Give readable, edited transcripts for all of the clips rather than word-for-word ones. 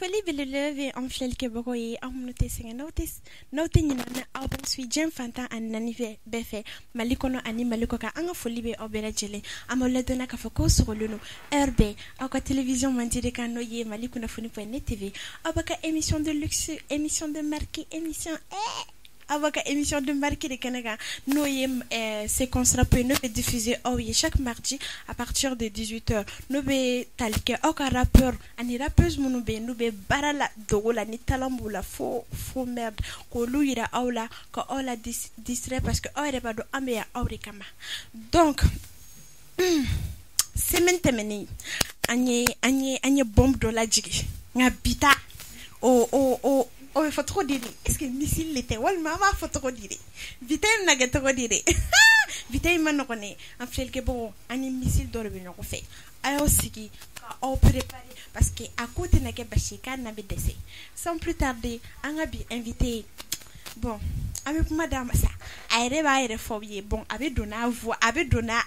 Mali beleleve en flel ke bokoye amnote singa note nyina na album sui Jem Fanta an nanive befe Mali kono ani Mali koka anga folibe obela jele amola dona ka foko sur le no RB aka télévision mandire kan noye Mali kuna foni.net TV abaka émission de luxe émission de marque émission avec émission de marque de Canada, nous séquence rap nous est diffusé chaque mardi à partir de 18h. Nous be talke aucun rappeur, ani rappeuse nous be barala dogola ni talambula faux merde ko luira aula ko ola distrait parce que ore ba do ameya aurikama. Donc semaine temeni anye bombe de la jigi. Ngabita faut trop dire. Est-ce que missile l'était? Maman faut trop dire. Vite n'a pas trop dire. Vite il m'a donné un fil que bon, un missile d'or bien on fait. Alors aussi qui on préparer parce que à côté n'a que bachika n'a pas d'essai. Sans plus tarder, on a bien invité. Bon, avec madame ça. Aire phobie. Bon, avec donna voix, avec donna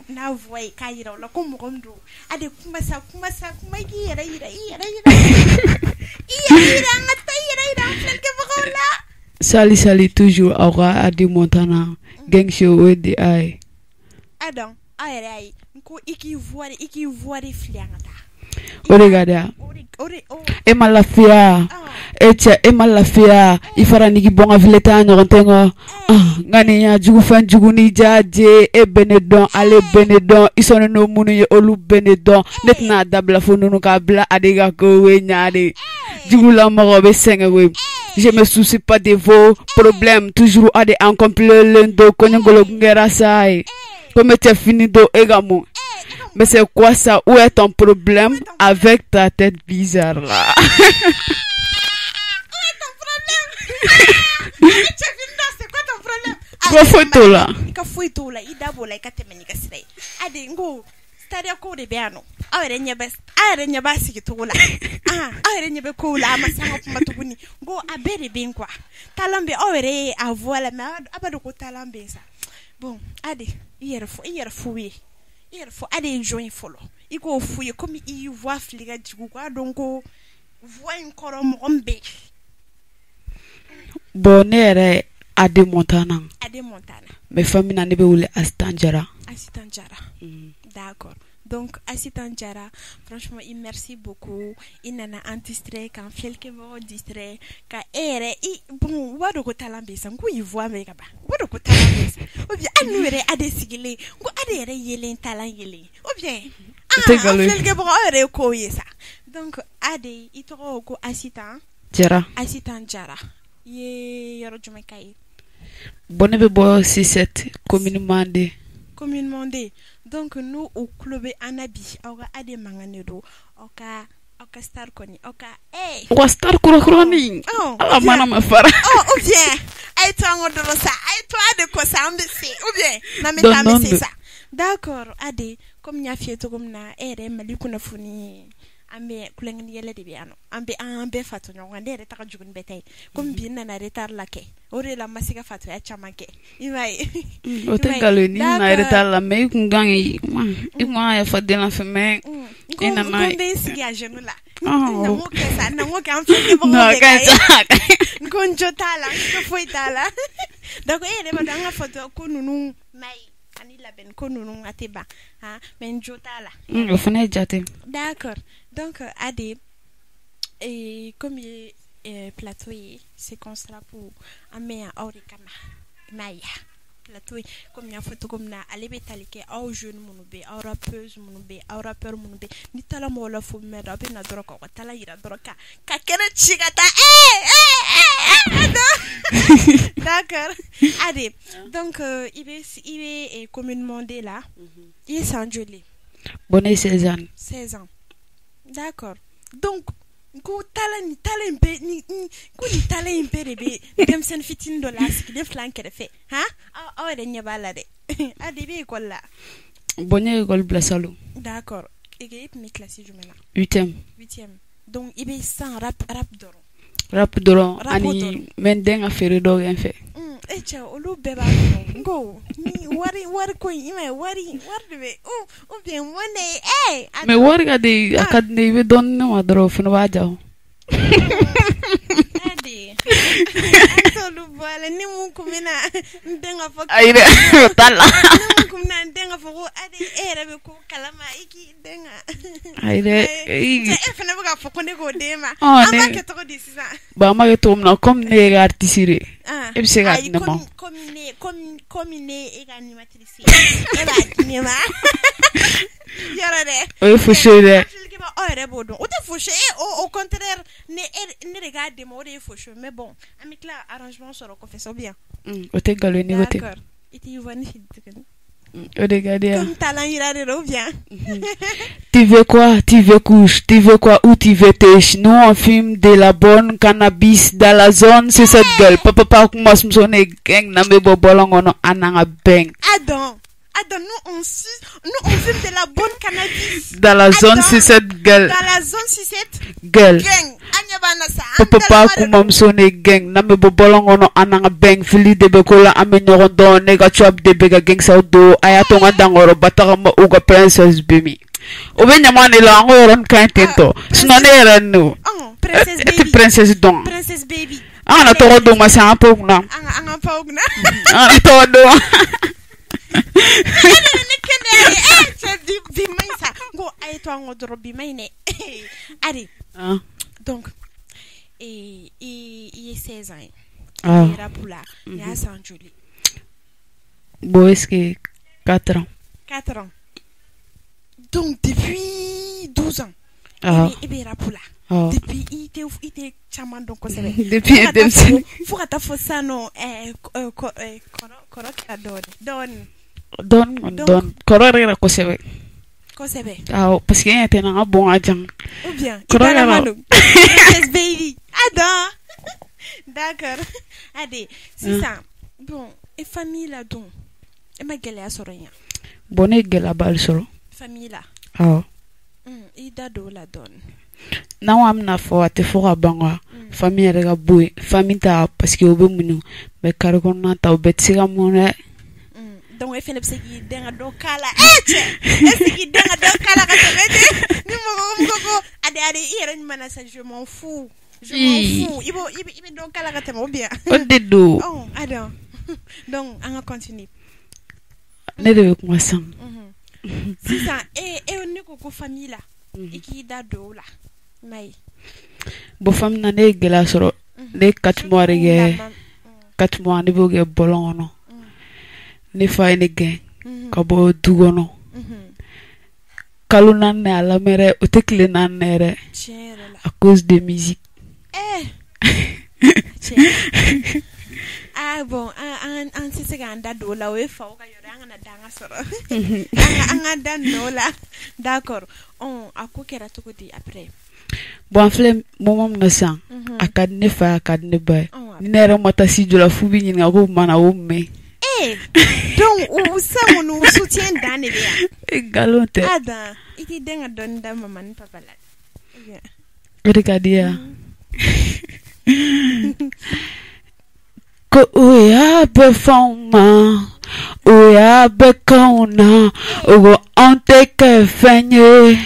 na voix et kaira la comme rondo. Ade kuma sa ira. Salut toujours aura Adi Montana gang show with the eye Adam ai nko iki voire fliangata oregada e malafia e malafia ifara nigi bonga vileta nyorontengo ngani ya jugu fan jugu ni jaje e benedon ale benedon isono no munu ye olu benedon netna dabla fo nunu ka bla adega ko we nyaade jugu la mo be senga we. Je me soucie pas de vos problèmes, toujours à des incomplet l'endo, konyangolo ngerasai. Comme tu as fini d'eau également. Mais c'est quoi ça? Où est ton problème avec ta tête bizarre là? Où est ton problème? C'est quoi ton problème? Quoi photo là? Ika photo là, ida bola ika temeni kasire. Ade ngo stadia ko de biano. Awere nyaba sigi tola. Awere nyebe ko la masanga kuma tuguni. Go abere benkwa. Talambe awere avoila ma abado ko talambe ça. Bon, ade hier fo ade join follow. Iko fuye comme i voix fliga digu kwa donc voix encore mombe. Bonere Adi Montana. Mais famille n'a pas voulu Astanjara. D'accord. Donc, Assistant Jara, franchement, merci beaucoup. Il n'a enregistré quand quelqu'un m'a distrait. Quand bon, what do you talambe ça? Où il voit mes gars? What do you talambe ça? Ou bien, annuere à des sigilés. Ou adhéré yélé talang yélé. Ou bien, quelqu'un m'a recollé ça. Donc, adé, il trouve que Assistant Jara. Yé, yaro jumekai. Bonne bebo 6-7 communément demandé. Donc nous au club Anabi, aura ade manganero, oka star koni, oka star kroni. Ala mana mafara. Ou bien, ay toi ngodoro ça, ay toi de ko ça ambesi, ou bien na metame c'est ça. D'accord, ade comme nya fieto comme na ere malikuna funi ambe kulengni yele de biano ambe fatu nyonga de ta jugun betay comme bien na retard la ke ore la masika fatu ya chamake imai otengalo ni na retard la me kungangi ima ya fadela feme ina na ngombe sigi a genou la na mo ke sa na mo ke am fe bon ngonjotala ko foitala donc ere ba danga photo ko nunu mai ani la ben ko nunu ateba men jotala o fane jate. D'accord. Donc, Adé, et comme il est plateau, séquence là pour amener à Aurikama, Maya, plateau, comme il y a photo comme na, allez bétalike, au jeune monobe, au rappeuse monobe, au rappeur monobe, ni tala mola fou me rabe na droka, ou tala ira droka, kakere chigata, D'accord. Adé, donc, il est communément là, il est sans gelé. Bonne 16 ans. 16 ans. D'accord. Donc, go talent be ni talent be dem sen fitin do la ski de flanke de fait. De nyabala de. Adebe école là. Bonne école Blasalo. D'accord. Et mi classe jumena. 8e. Donc, il est sans rap doron ani menden affaire do en fait. Echa olu beba go ni wari ko ime wari be o bien one me wari ga de akadne be don no adro funu waja Adi. Atolu boala ni mun kumina ndenga fo. Aire tala. Ni mun kumina ndenga fo adi era be ko kalama iki denga. Aire. Je fena buga fo ko ne go dema. Ama ke to di sisa. Ba ma ke to na comme ne ga artisire. E se ga ni mo. Comme e ga animatrice. E ba ni ma. Yara de. O fo chere. Au contraire, ne regarde moi des faux cheveux. Mais bon, avec là, arrangement sur le confesseur bien. O te galo ni gote. D'accord. Et tu vois, o de gade. Comme talent, il a de bien. Tu veux quoi? Tu veux couche? Tu veux quoi? Où tu veux tèche? Nous, on filme de la bonne cannabis dans la zone. C'est cette gueule. Papa, comment se sonne gang? Na me bobolongono ananga bang. Adam, nous on filme de la bonne cannabis. Dans la zone, c'est cette gueule. Dans la zone, c'est cette gueule. Gang. Papa, comment me sonne gang? Na me bobolongono ananga bang. Fili de bekola amenyorondo. Nega chop de bega gang saudo. Ayatonga dangoro. Batarama uga princess bimi. Obenyamani la ngoron kaintento. Sinone renu. Princess baby. Princess don. Princess baby. Ana to do ma sa pogna. Ana pogna. Ana to do. Donc, il est 16 ans. Il est pour là. Il est à Saint-Julie. Bon, est-ce que 4 ans? 4 ans. Donc, depuis 12 ans, il est pour là. Depuis, il était charmant, donc, depuis, il faut que ça, non, Don. Kororera kosebe. Kosebe. Parce qu'il y a un bon agent. Ou bien, Princess baby. Adam. D'accord. Allez, c'est ça. Bon, et famille là donc. Et ma gueule à Soraya. Bonne gueule à bal solo. Famille là. Et d'ado la donne. Non, amna fo ate fo ka banga. Famille rega boy. Famille ta parce que obe munu. Mais karikona ta obetsika mune. Donc il fait le psychi denga do kala psychi denga do kala ka tebete ni mo ade ire ni mana ça je m'en fous ibo do kala ka temo bien odedo adam donc on va continuer ne devait commencer c'est ça et on est ko famille là et qui da do là mai bo fam na ne gela soro de 4 mois rege 4 mois ne boge bolongo ne fa ene gen kabo dugono kalunan ne ala mere otekle nan nere à cause de musique bon an sise ganda do la we fa ka yore an na danga soro an dan no la d'accord on akokera to kodi après bon flem momam na sang akad ne fa akad ne bay ni nere mata si jola fubi ni ngako mana o me donc ou ça on nous soutient dans les gars galote ada iti denga don da maman papa la regardia ko oya be fama oya be kauna ogo ante ke fenye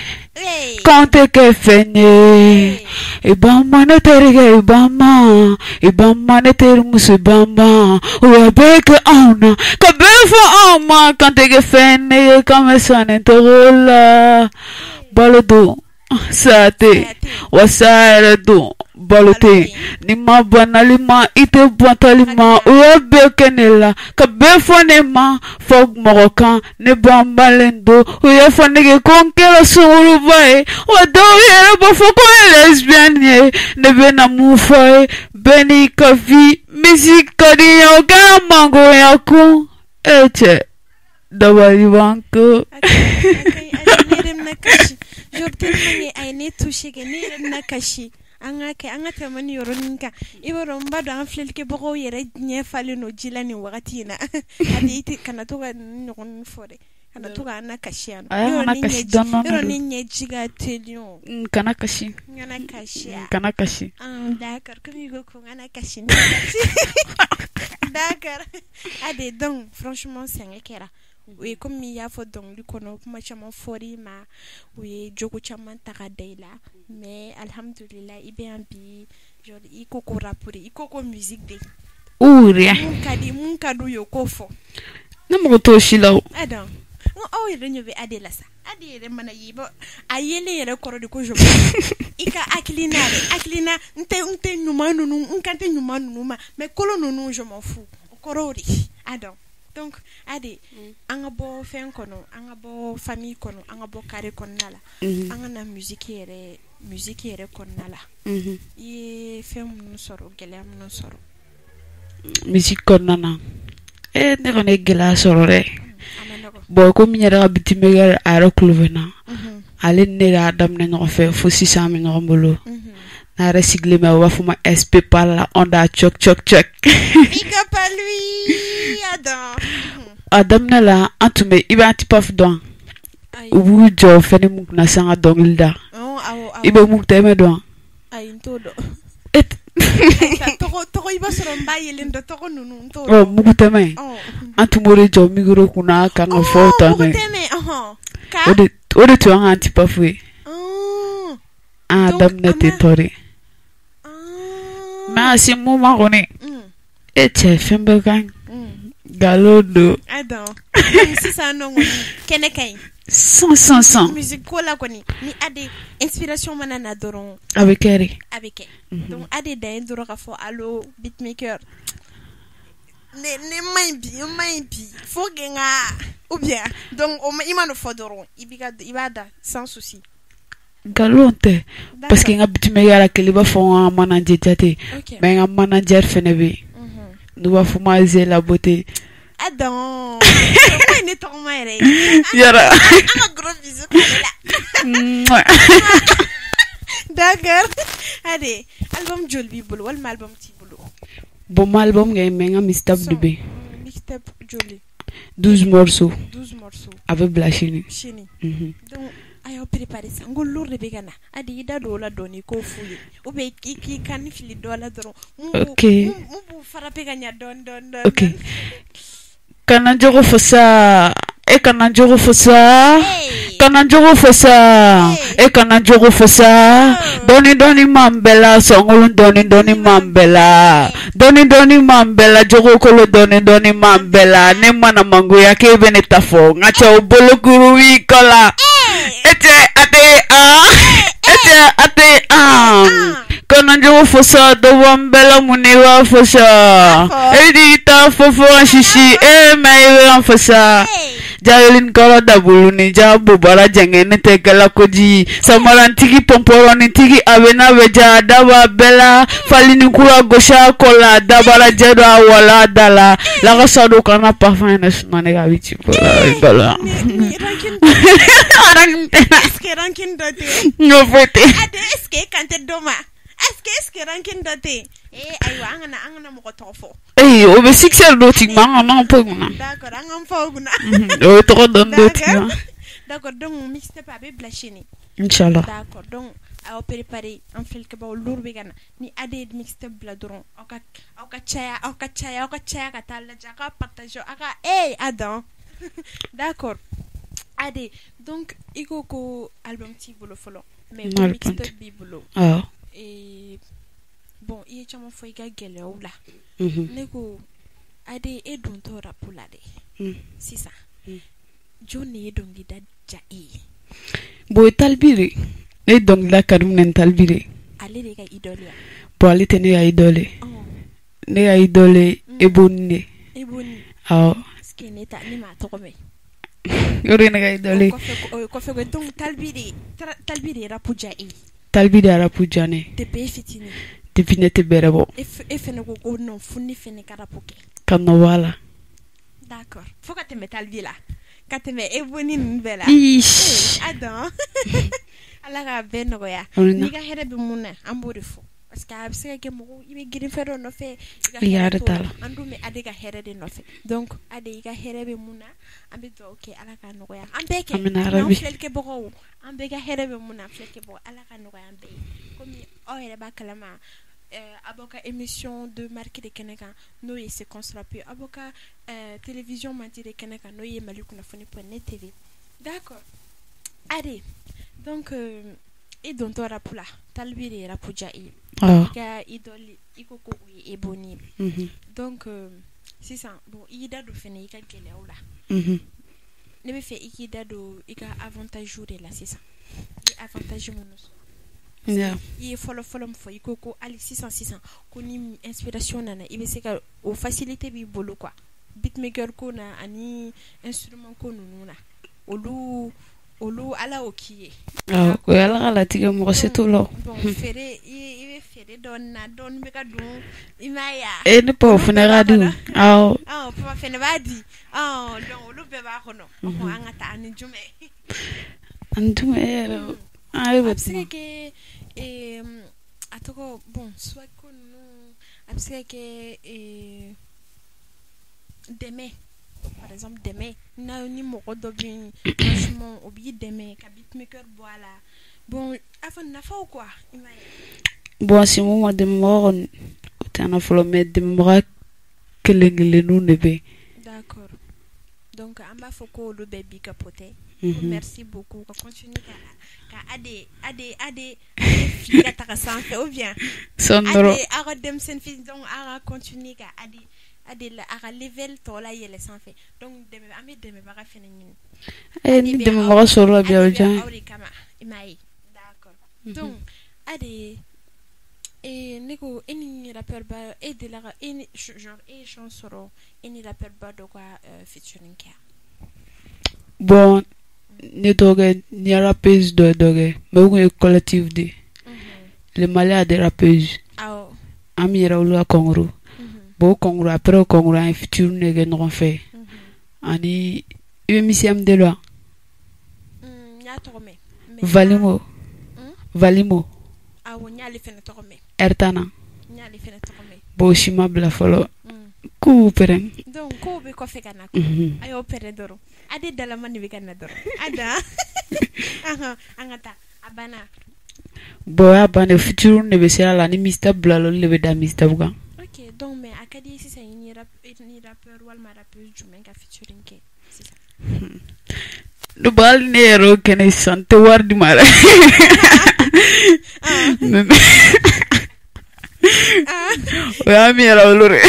kante ke fenye ibama ne terige ibama ne ter musu ibama oya be ke auna ka be fo ama kante ke fenye kame sane tola balodo sate wasare do balote ni ma banalima ite bantalima oya bekenela ka befone ma fog morokan ne bambalendo oya fonege konkela suru bae wado yere bofoko lesbienne ne bena mufae beni kafi musique dio gamango yaku eche dabali banko Jordan ay ne touché que ne na kashi anga te mani yoronka iboro mbado an flelke bogo yere nye fale no jilani wakati na adi iti kana to ga nyon fore kana to ga na kashi ano yoro ni nye jiga telio kana kashi d'accord comme il ko kana kashi d'accord ade donc franchement c'est un kera u ye comme i y'a fɔ dɔnkili kɔnɔ kuma caman fɔri ma u ye jogo caman ta ka da i la mais alhamdulillah i bɛ yan bi genre i ko ko rapure i ko ko musique de Uria. mun ka d'u ye o k'o fɔ Ne mago t'o si la o. Adam aw yɛrɛ ɲɛ bɛ Ade la sa Ade yɛrɛ mana ye a yelen yɛrɛ kɔrɔ de ko je i ka hakilina n tɛ ɲuman ninnu n kan tɛ ɲuman ninnu ma mais kolo ninnu je m'en fous o kɔrɔ o de Adam donc Ade an ka bɔ fɛn kɔnɔ an ka bɔ famille kɔnɔ an ka bɔ carré kɔnɔna la an ka na musique yɛrɛ kɔnɔna la i ye fɛn minnu sɔrɔ gɛlɛya minnu sɔrɔ musique kɔnɔna na ne kɔni ye gɛlɛya sɔrɔ dɛ bon komi n yɛrɛ ka bitimɛkɛ a yɛrɛ kulo bɛ na ale ni ne y'a daminɛ ɲɔgɔn fɛ fo sisan an bɛ ɲɔgɔn bolo n'a yɛrɛ sigilen bɛ u b'a fɔ ma SP par la on da choc big up à lui Adam a daminɛ la an tun bɛ i bɛ Antipaf dɔn u b'u jɔ fɛnɛ mun kunna san ka dɔnkili da i bɛ mun ta i bɛ dɔn ayi n t'o dɔn tɔgɔ i b'a sɔrɔ n b'a yelen dɔn tɔgɔ ninnu n t'o dɔn mugu tɛmɛ an tun b'o de jɔ micro kunna kan ka fɔ tan mugu tɛmɛ o de tun an ka Antipaf ye an y'a daminɛ ten tɔ de mais a se moment kɔni e cɛ fɛn bɛɛ ka ɲi galo do sisan nɔ kɔni kɛnɛ ka ɲi 100 musique ko la kɔni ni Ade inspiration mana na dɔrɔn a bɛ kɛ de donc Ade dan ye dɔrɔn ka fɔ allo beatmaker ne maɲi bi faut que n ka ou bien donc i ma n'o fɔ dɔrɔn i b'a da sans souci galon tɛ parce que n ka bitimɛkɛ la kelen b'a fɔ n ka manager jate mais n ka manager fɛnɛ bɛ yen n'u b'a fɔ ma Zé la beauté Adam moi ne tɔgɔ ma yɛrɛ yara an ka gros bisous k'ale la d'accord Ade album joli b'i bolo walima album t'i bolo bon ma album kɛ mais n ka mixtape de bɛ yen mixtape joli 12 morceaux a bɛ bila sini donc a y'aw préparé sa n ko lourd de bɛ ka na Ade i da don o la dɔɔni k'o f'u ye ou bien k'i kan fili dɔ la dɔrɔn mun b'u frappé ka ɲɛ dɔɔni kana jogo fo sa kana jogo fo sa kana jogo fo sa doni mambela songolun doni mambela doni mambela jogo kolo doni mambela ne mana mangoya ke bene tafo ngacha bolo guru wi kola ete ate kana jogo fo sa do wambela muniwa fo sa edita fofo shishi mai fo sa Jalin kala dabulu ni jabu bara jangene te kala koji samarantigi pomporoni tigi abena beja daba bela falini kula gosha kola dabara jeda wala dala la gasado kana parfum na sunane ga bichi bala rankin dote no fote Ade eske kante doma eske rankin dote aywa angana mo ko tofo o be sixer do ti manga poguna d'accord angam poguna o to don do ti d'accord donc mixtape abe blachini inshallah d'accord donc a préparer en fait que ba lour be gana ni Ade mixtape bla doron aka chaya ka tala jaka partage aka Adam d'accord Ade donc iko ko album ti bolo folo mais mixtape bi bolo et bon il est chama foi ga gelew la ne ko Ade e dun to rapula de sisa Johnny dongi da jai boy talbire e dong la kadum nen talbire ale de ga idole bo ale tene ya idole ne ya idole ebonni skeneta ni ma to ko me yori ne ga idole ko fe donc talbire rapu jai talbire rapu jane de be fitini definete berebo e fene ko non funni fene karapoke kanno wala d'accord faut que tu mettes talbila kateme eboni nbela Adam ala ga beno ya ni ga herebe munna ambori fo parce que abse ke mo ibe girin fero no fe ya retala andu me Ade ga herede no fe donc Ade ga herebe munna ambe do okay ala ka no ya ambe ke flel ke bogo ambe ga herebe munna flel ke bogo ala ka no ya ambe comme o ere ba kalama avocat émission de marque de Keneka no ye se construit puis avocat télévision menti de Keneka no ye malikuna foni.net TV. D'accord. Allez. Donc et donc rapula talbiri rapuja ga idoli ikoko e boni. Donc c'est ça. Bon, il da do fene ka gele ola. Ne be fe ikida do ika avantage de la c'est ça. Avantage monos. Yeah. Il follow mfo ikoko ali 600 koni inspiration nana ibe seka o facilité bi bolo quoi beatmaker ko na ani instrument ko nuna olu ala okiye ko ala ala tiga mo seto lo bon fere ibe fere don be ka don imaya ne po funa radu po fene badi donc olu be ba kono ko angata ani jume ero Après que attends bon soit que nous après que demain par exemple demain na ni moko do bien franchement obi demain ka beatmaker voilà bon avant na fa ou quoi bon si mo de mort tana folo met de mort kelengele nous nebe d'accord donc amba foko le baby capoté merci beaucoup continue ade fille ta santé ou bien sonoro ade dem sen fils donc ara continue ka ade la ara level to la yele santé donc dem ame dem ba ka fene ni dem mo soro bien bien d'accord donc ade neko eni rappeur ba et de la eni genre et chansoro eni rappeur ba de quoi featuring ka bon ni doge ni rappeuse doge mais on collectif de les malais des rappeuses amira ou la Congo bon Congo après Congo un futur nègre non fait ani émission de loi valimo nya le fene to me ertana nya le fene to me bo shima bla folo ku peren donc ko be ko fe kana ayo pere doro ade dala mani be kana doro ada angata abana bo abana futur ne be sera la ni Mr Blalo le be da Mr Buga ok donc mais akadi si c'est ni rappeur wal ma rappeur jumen ka featuring ke c'est ça do bal nero kene sante wardi mara wa mi era olore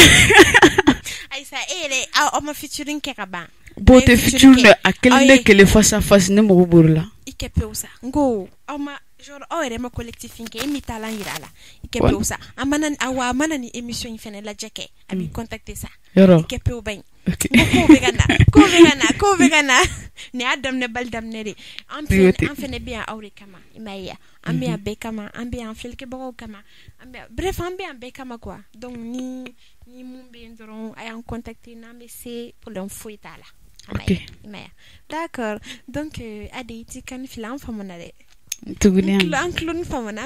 aisa ele o ma featuring ke kaba bo te featuring akelle kele face à face ne mo burla ikepe usa ngo o ma genre o ere ma collectif inke imi talent irala ikepe usa amana awa mana ni émission infene la jeke abi contacter ça ikepe u bain ko vegana ne adam ne baldam ne de en fait bien aure kama imaya ambia be kama ambia en felke boko kama ambia bref ambia be kama quoi donc ni mumbe ndron ay en contacter na me c'est pour l'info itala imaya d'accord donc ade ti kan filan famona de tugunia clone famona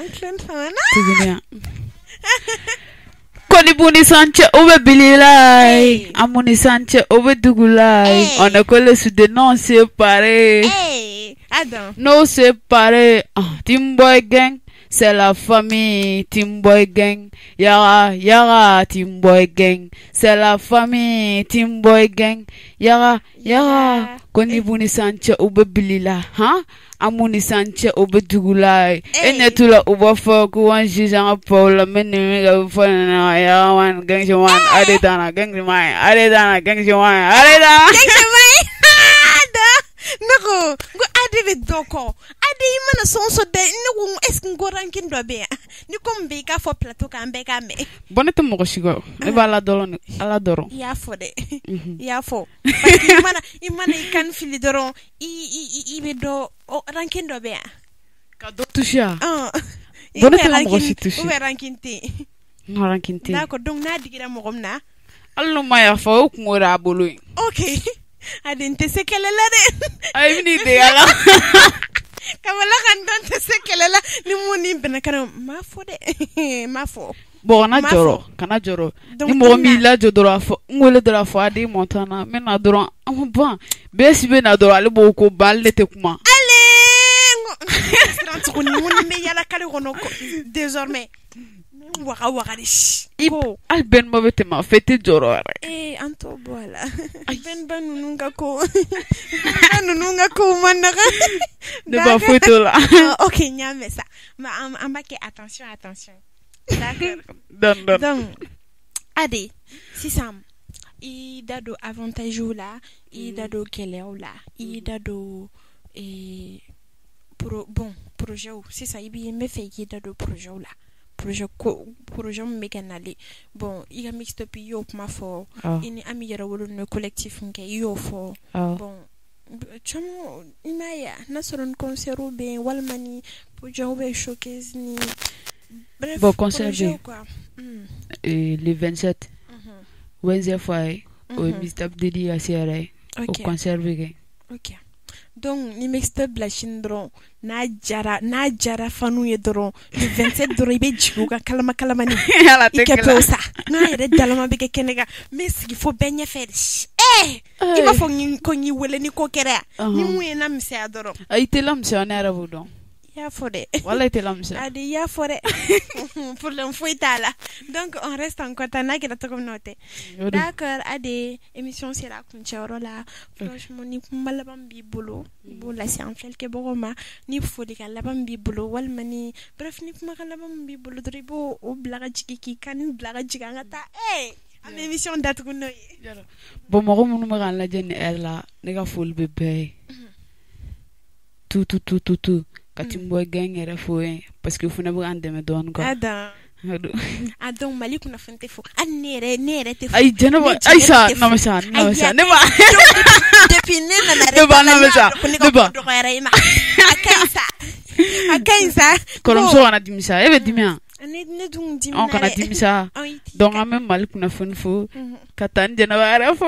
tugunia Koni buni sanche obe bililai amuni sanche obe dugulai on a collé sur des noms séparés Adam non séparés Team Boy Gang c'est la famille Team Boy Gang yara Team Boy Gang c'est la famille Team Boy Gang yara koni buni sanche obe bilila amuni sanche obe dugulai enetula oba foku wan jijanga paula menemi ga fana ya wan gangjawan adetana gangjawan nako go adebe doko ade imana sonso de nako est ngo rankin do be ni ko mbe ka fo plateau ka mbe ka me bonete mo shigo e bala dolo ala doro ya fo de ya fo imana kan fili doro i be do rankin do be ka do toucha bonete mo toucha o rankin te no rankin te nako donc na digira mo gomna allo maya fo ko ngora bolo okay adinte sekelela de ay mini de ala kamala kan don te sekelela ni muni bena kana mafo de mafo bona joro kana joro ni mo mi la jodoro afo ngole dora fo adi montana mena doro bon besi be na doro ale boko balle te kuma ale ngo ni muni me yala kale kono désormais waka waka de ibo al ben mo bete ma fete jorore anto bola ben nunga ko nunga ko manaka de ba photo là. OK nyame ça ma ambake attention d'accord donc ade si sam i dado avantage là i dado keleo là i dado projet c'est ça il bien me fait i dado projet là projet mécanali bon il a mixed up yo ma fo ini ami yara wolo no collectif nke yo fo bon chamo imaya nasoron concert be walmani projet be showcase ni bref bon concert quoi le 27 Wednesday fois au Mr. Abdeli à Sierra au concert be OK donc ni mixed up la chindron na jara fanu ye dron le 27 dron ibe jibuga kalama ni ikepe sa na yere dalama be kenega mais il faut benye faire il va faut ko ni wele ni ko kere ni mu na mse adoro ay telam se on era budon ya fode wala telam se ade ya fode pour l'info itala donc on reste en contact na kila to communauté d'accord ade émission c'est la kunchoro la franchement ni malabam bi bolo la science quelque boroma ni fodi ka labam bi bolo wal mani bref ni kuma labam bi bolo dribo o blaga jiki kan blaga jiga ngata am émission date ko noy bon mo mo no la jenni ella ne ga ful bebe tout katimbo gangere fo parce que funa bu andeme don ko adon mali kuna fente fo nere te fo ay jenaba ay sa no ne ba depuis nena na re ba do ma akaisa kolom so wana dimisa ebe dimia ne dung dimina on kana dimisa donc en même mal kuna fo katan jenaba ara fo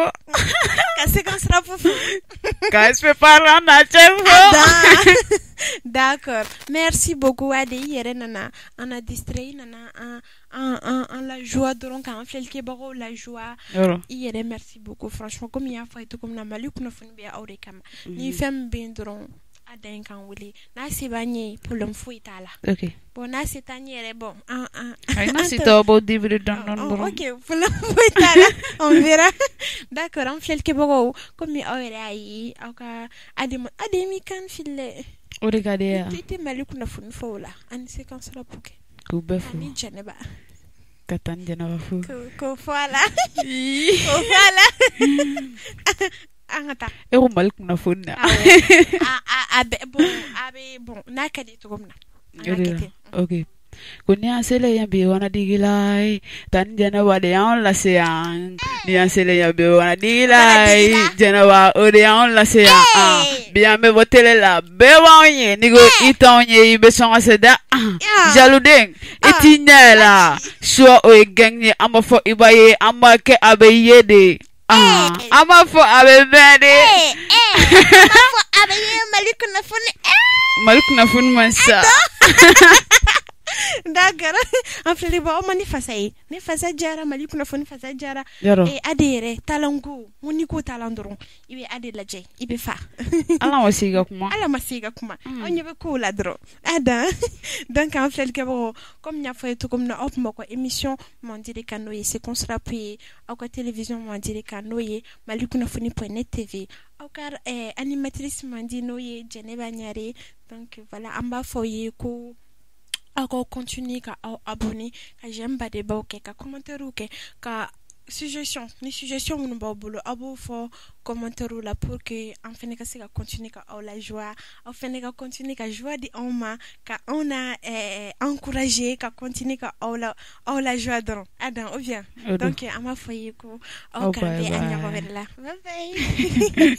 ka séquence rap fo ka se parla na chefo. D'accord. Merci beaucoup Ade yere nana on a distrait nana en la joie donc en fait que baro la joie yere merci beaucoup franchement comme il y a fait tout comme na malik na fun be aure kama ni fem ben dron aden kan wuli na se banye pour l'homme fou itala. OK. Bon na se taniere bon ay na se to bo divre don OK pour l'homme fou itala on verra. D'accord en fait que baro comme il aure ai aka ademi kan fille o regardez ya tete mali kuna fun fo la ani séquence la pouke ko befu ni janeba katan janaba fu ko voilà angata e ko mal kuna funna bon na kadi to gomna OK kunya sele ya be wana digilai tan janaba de on la sean ni sele ya be wana digilai janaba o de on la sean bien me botele la be wanye nigo itonye ibe songa seda jaludeng etinyela so o ganye amafo ibaye amake abeyede ama fo abe bede ama fo abe malikuna fun mansa d'accord en fait ba o mani fasay ne fasa jara mali kuna foni fasa jara e adere talangu muni ko talandron ibe ade la je ibe fa ala masiga kuma on yebe ko la dro ada donc en fait que bon comme nya fa to comme na op moko émission mon dire kanoye c'est qu'on sera puis à quoi télévision mon dire kanoye mali kuna foni point tv au car animatrice mandi noye Geneva Nyare donc voilà amba foye ko ako continue ka abonner ka j'aime ba de ba ka commentaire ka suggestion mon ba bolo abo fo commentaire là pour que en fin ka se ka continue ka la joie en fin ka continue ka joie di on a encouragé ka continue ka la joie dans adam ou bien donc ama foyer ko au ka be anya ko là bye bye